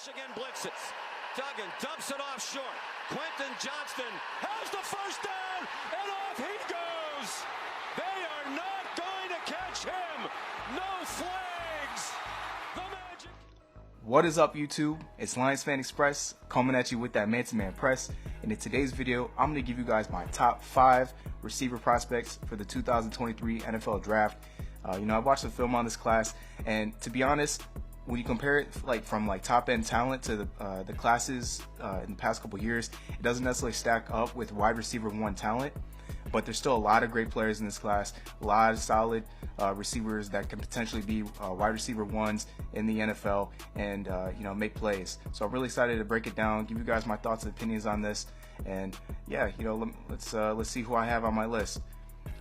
Michigan blitzes. Duggan dumps it off short. Quentin Johnston has the first down, and off he goes. They are not going to catch him. No flags. The Magic. What is up, YouTube? It's Lions Fan Express coming at you with that man-to-man press. And in today's video, I'm going to give you guys my top 5 receiver prospects for the 2023 NFL Draft. I watched the film on this class, and to be honest, when you compare it from top end talent to the classes in the past couple years, it doesn't necessarily stack up with wide receiver 1 talent. But there's still a lot of great players in this class, a lot of solid receivers that can potentially be wide receiver 1s in the NFL and make plays. So I'm really excited to break it down, give you guys my thoughts and opinions on this, and yeah, let's see who I have on my list.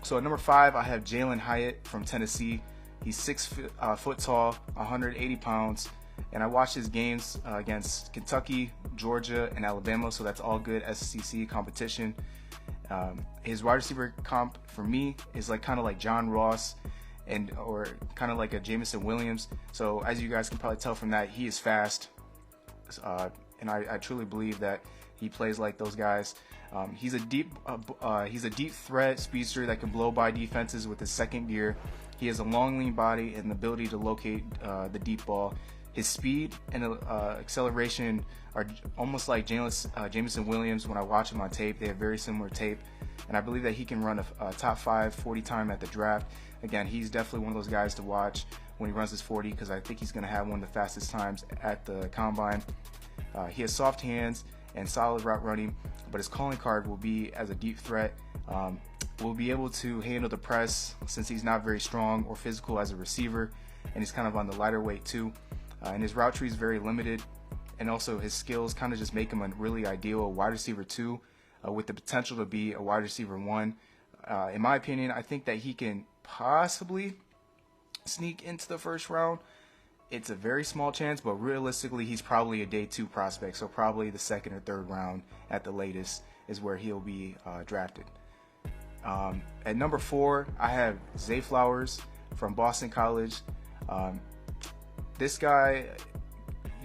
So at number 5, I have JALIN HYATT from Tennessee. He's 6 foot tall, 180 pounds, and I watched his games against Kentucky, Georgia, and Alabama, so that's all good SEC competition. His wide receiver comp for me is kind of like John Ross or kind of like a Jameson Williams. So as you guys can probably tell from that, he is fast, and I truly believe that he plays like those guys. He's a deep threat speedster that can blow by defenses with his second gear. He has a long, lean body and the ability to locate the deep ball. His speed and acceleration are almost like Jameson Williams. When I watch him on tape, they have very similar tape, and I believe that he can run a top 5 40 time at the draft. Again, he's definitely one of those guys to watch when he runs his 40, because I think he's going to have one of the fastest times at the combine. He has soft hands and solid route running, but his calling card will be as a deep threat. Will be able to handle the press since he's not very strong or physical as a receiver, and he's kind of on the lighter weight too. And his route tree is very limited, and also his skills kind of just make him a really ideal wide receiver 2 with the potential to be a wide receiver 1. In my opinion, I think that he can possibly sneak into the first round. It's a very small chance, but realistically, he's probably a day 2 prospect, so probably the 2nd or 3rd round at the latest is where he'll be drafted. At number 4, I have Zay Flowers from Boston College. This guy,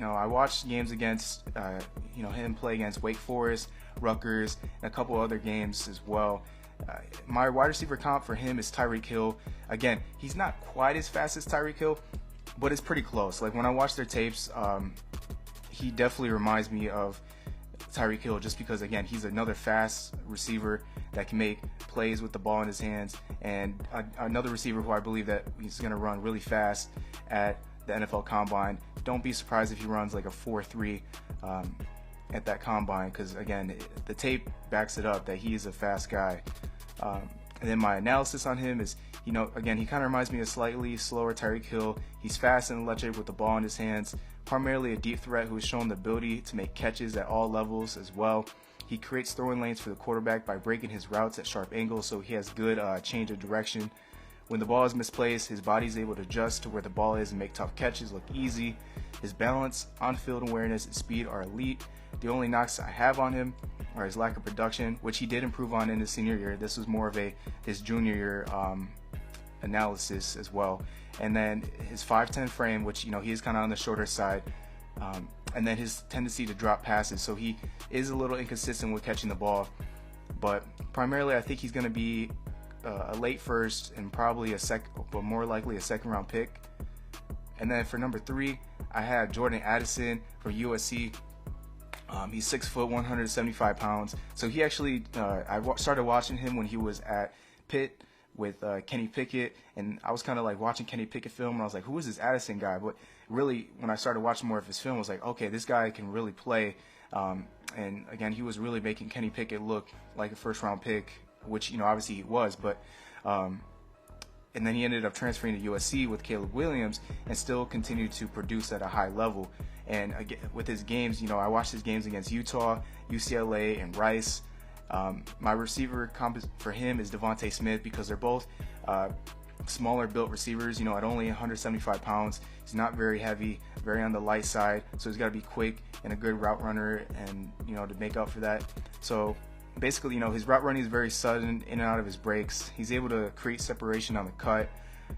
I watched games against, him play against Wake Forest, Rutgers, and a couple other games as well. My wide receiver comp for him is Tyreek Hill. Again, he's not quite as fast as Tyreek Hill, but it's pretty close. When I watch their tapes, he definitely reminds me of Tyreek Hill, just because, again, he's another fast receiver that can make plays with the ball in his hands, and another receiver who I believe that he's going to run really fast at the NFL Combine. Don't be surprised if he runs like a 4.3 at that Combine, because, again, the tape backs it up that he is a fast guy. And then my analysis on him is, again, he kind of reminds me of slightly slower Tyreek Hill. He's fast and electric with the ball in his hands, primarily a deep threat who has shown the ability to make catches at all levels as well. He creates throwing lanes for the quarterback by breaking his routes at sharp angles, so he has good change of direction. When the ball is misplaced, his body is able to adjust to where the ball is and make tough catches look easy. His balance, on-field awareness, and speed are elite. The only knocks I have on him are his lack of production, which he did improve on in his senior year. This was more of his junior year analysis as well. And then his 5'10" frame, which he is kind of on the shorter side, and then his tendency to drop passes. So he is a little inconsistent with catching the ball, but primarily I think he's going to be a late first and probably but more likely a 2nd round pick. And then for number 3, I have Jordan Addison from USC. He's 6 foot, 175 pounds. So he actually, I started watching him when he was at Pitt with Kenny Pickett, and I was kind of watching Kenny Pickett film, and I was like, who is this Addison guy? But really, when I started watching more of his film, I was like, okay, this guy can really play. And again, he was really making Kenny Pickett look like a 1st round pick, which obviously he was. But and then he ended up transferring to USC with Caleb Williams and still continued to produce at a high level. And again, with his games, I watched his games against Utah, UCLA, and Rice. My receiver comp for him is Devontae Smith, because they're both smaller built receivers. At only 175 pounds, he's not very heavy, very on the light side, so he's got to be quick and a good route runner, and to make up for that. So basically, his route running is very sudden, in and out of his breaks. He's able to create separation on the cut.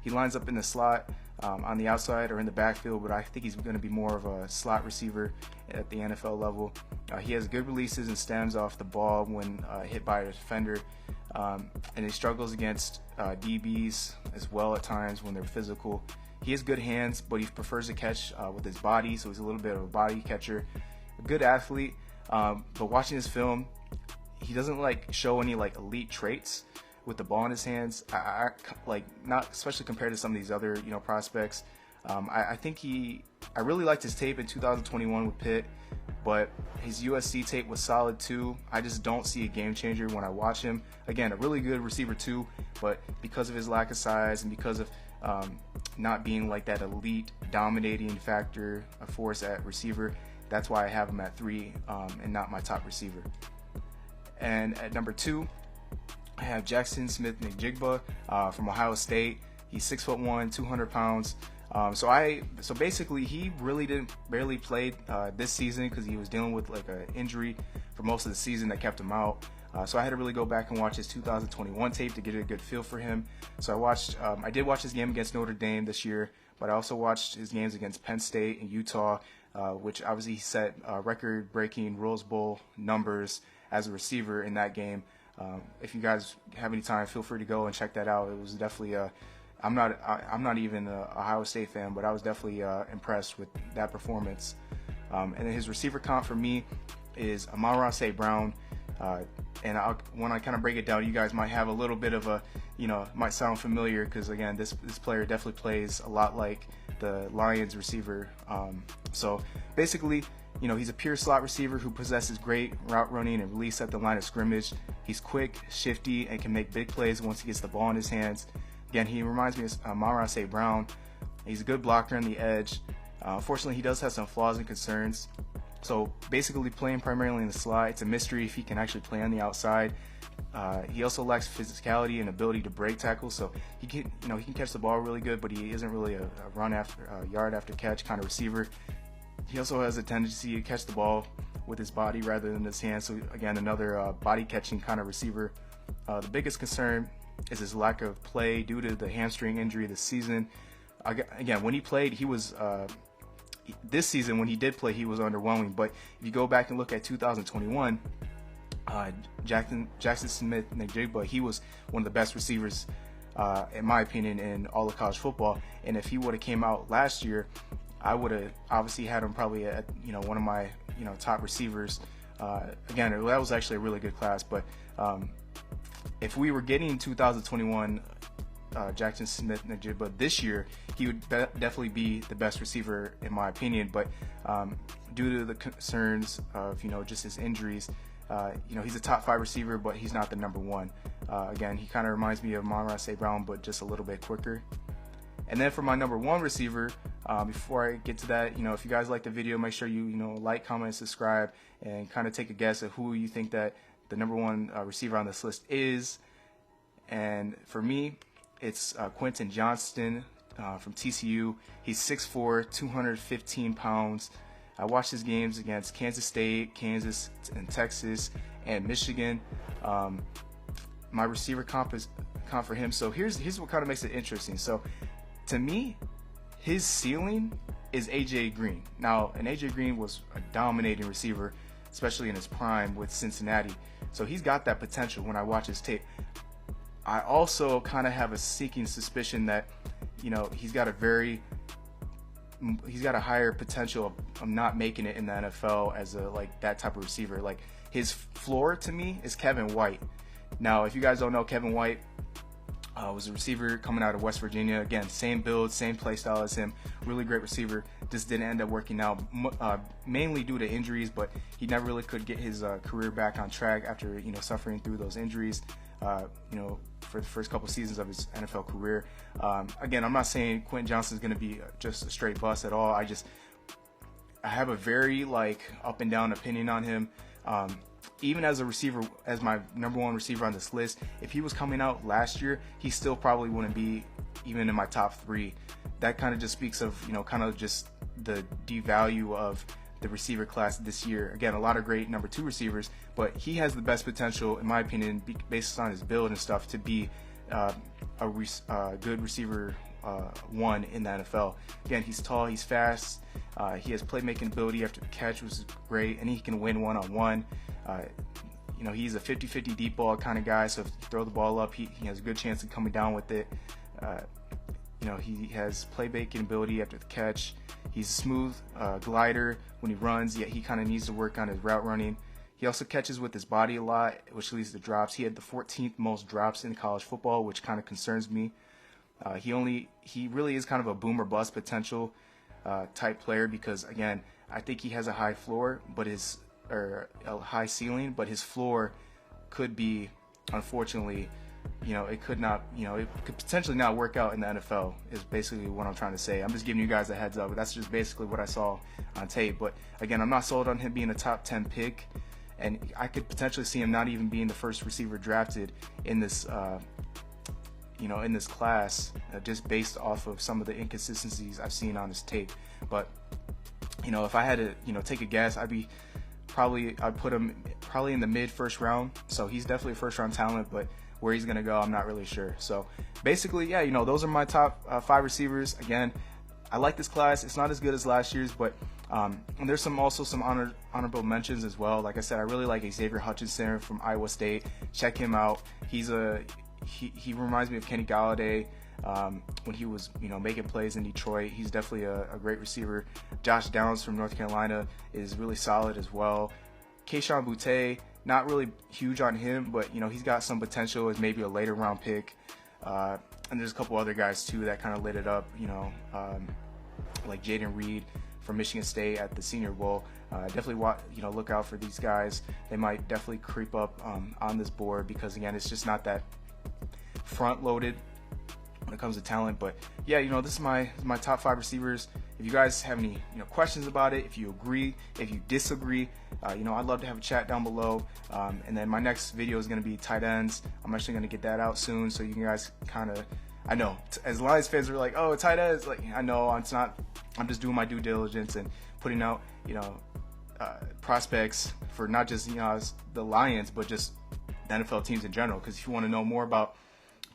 He lines up in the slot on the outside or in the backfield, but I think he's going to be more of a slot receiver at the NFL level. He has good releases and stems off the ball when hit by a defender, and he struggles against DBs as well at times when they're physical. He has good hands, but he prefers to catch with his body, so he's a little bit of a body catcher. A good athlete, but watching this film, he doesn't like show any like elite traits with the ball in his hands. I like, not especially compared to some of these other prospects. I think I really liked his tape in 2021 with Pitt, but his USC tape was solid too. I just don't see a game changer when I watch him. Again, a really good receiver too, but because of his lack of size and because of not being like that elite dominating factor, a force at receiver, that's why I have him at 3 and not my top receiver. And at number 2, I have JAXON SMITH-NJIGBA from Ohio State. He's 6'1", 200 pounds. So basically, he really barely played this season because he was dealing with like an injury for most of the season that kept him out. So I had to really go back and watch his 2021 tape to get a good feel for him. So I did watch his game against Notre Dame this year, but I also watched his games against Penn State and Utah, which obviously he set record-breaking Rose Bowl numbers as a receiver in that game. If you guys have any time, feel free to go and check that out. It was definitely I'm not even an Ohio State fan, but I was definitely impressed with that performance. And then his receiver comp for me is Amon-Ra St. Brown. And when I kind of break it down, you guys might have a little bit of a, might sound familiar because, again, this player definitely plays a lot like the Lions receiver. So basically, he's a pure slot receiver who possesses great route running and release at the line of scrimmage. He's quick, shifty, and can make big plays once he gets the ball in his hands. Again, he reminds me of Amon-Ra St. Brown. He's a good blocker on the edge. Unfortunately, he does have some flaws and concerns. So basically, playing primarily in the slot, it's a mystery if he can actually play on the outside. He also lacks physicality and ability to break tackles, so he can catch the ball really good, but he isn't really a run after yard after catch kind of receiver. He also has a tendency to catch the ball with his body rather than his hands. So again, another body catching kind of receiver. The biggest concern is his lack of play due to the hamstring injury this season. Again, when he played, he was this season when he did play, he was underwhelming. But if you go back and look at 2021, JAXON SMITH-NJIGBA, he was one of the best receivers, in my opinion, in all of college football. And if he would have came out last year, I would have obviously had him probably at one of my top receivers. Again, that was actually a really good class. But if we were getting 2021 JAXON SMITH-NJIGBA this year, he would definitely be the best receiver in my opinion. But due to the concerns of just his injuries, he's a top 5 receiver, but he's not the number 1. Again, he kind of reminds me of Amon-Ra St. Brown, but just a little bit quicker. And then for my number 1 receiver, before I get to that, if you guys like the video, make sure you like, comment, and subscribe, and kind of take a guess at who you think that the number 1 receiver on this list is. And for me, it's Quentin Johnston from TCU. He's 6'4", 215 pounds. I watched his games against Kansas State, Kansas, and Texas, and Michigan. My receiver comp for him. So here's what kind of makes it interesting. So to me, his ceiling is AJ Green. Now, and AJ Green was a dominating receiver, especially in his prime with Cincinnati. So he's got that potential when I watch his tape. I also kind of have a seeking suspicion that, he's got a higher potential of not making it in the NFL as that type of receiver. Like, his floor to me is Kevin White. Now, if you guys don't know, Kevin White was a receiver coming out of West Virginia. Again, same build, same play style as him. Really great receiver. Just didn't end up working out, mainly due to injuries, but he never really could get his career back on track after suffering through those injuries. For the first couple seasons of his NFL career. Again, I'm not saying Quentin Johnston is going to be just a straight bust at all. I have a very up and down opinion on him. Even as a receiver, as my number 1 receiver on this list, if he was coming out last year, he still probably wouldn't be even in my top 3. That kind of just speaks of kind of just the devalue of the receiver class this year. Again, a lot of great number 2 receivers, but he has the best potential, in my opinion, based on his build and stuff, to be a good receiver won in the NFL. Again, he's tall, he's fast, he has playmaking ability after the catch, which is great, and he can win one-on-one. You know, he's a 50-50 deep ball kind of guy, so if you throw the ball up, he has a good chance of coming down with it. You know, he has playmaking ability after the catch. He's a smooth glider when he runs, yet he kind of needs to work on his route running. He also catches with his body a lot, which leads to drops. He had the 14th most drops in college football, which kind of concerns me. He really is kind of a boom or bust potential type player, because again, I think he has a high floor, but or a high ceiling, but his floor could be, unfortunately, you know, it could not, you know, it could potentially not work out in the NFL, is basically what I'm trying to say. I'm just giving you guys a heads up, but that's just basically what I saw on tape. But again, I'm not sold on him being a top 10 pick, and I could potentially see him not even being the first receiver drafted in this you know, in this class, just based off of some of the inconsistencies I've seen on his tape. But you know, if I had to, you know, take a guess, I'd put him probably in the mid first round. So he's definitely a first round talent, but where he's gonna go, I'm not really sure. So basically, yeah, you know, those are my top 5 receivers. Again, I like this class. It's not as good as last year's, but and there's also some honorable mentions as well. Like I said, I really like Xavier Hutchinson from Iowa State. Check him out. He reminds me of Kenny Galladay when he was, you know, making plays in Detroit. He's definitely a great receiver. Josh Downs from North Carolina is really solid as well. Kayshon Boutte, not really huge on him, but you know, he's got some potential as maybe a later round pick. And there's a couple other guys too that kind of lit it up, you know, like Jaden Reed from Michigan State at the Senior Bowl. Definitely, you know, look out for these guys. They might definitely creep up on this board, because again, it's just not that front loaded when it comes to talent. But yeah, you know, this is my top 5 receivers. If you guys have any, you know, questions about it, if you agree, if you disagree, you know, I'd love to have a chat down below. And then my next video is going to be tight ends. I'm actually going to get that out soon, so you guys kind of, I know as Lions fans are like, oh, tight ends, like, I know it's not, I'm just doing my due diligence and putting out, you know, prospects for not just, you know, the Lions, but just the NFL teams in general. Because if you want to know more about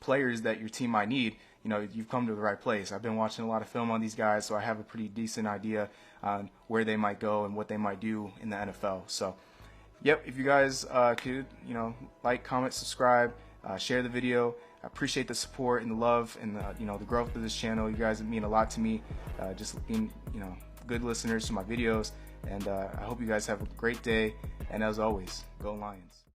players that your team might need, you know, you've come to the right place. I've been watching a lot of film on these guys, so I have a pretty decent idea on where they might go and what they might do in the NFL. So, yep, if you guys could, you know, like, comment, subscribe, share the video. I appreciate the support and the love and the, you know, the growth of this channel. You guys mean a lot to me. Just being, you know, good listeners to my videos. And I hope you guys have a great day. And as always, go Lions.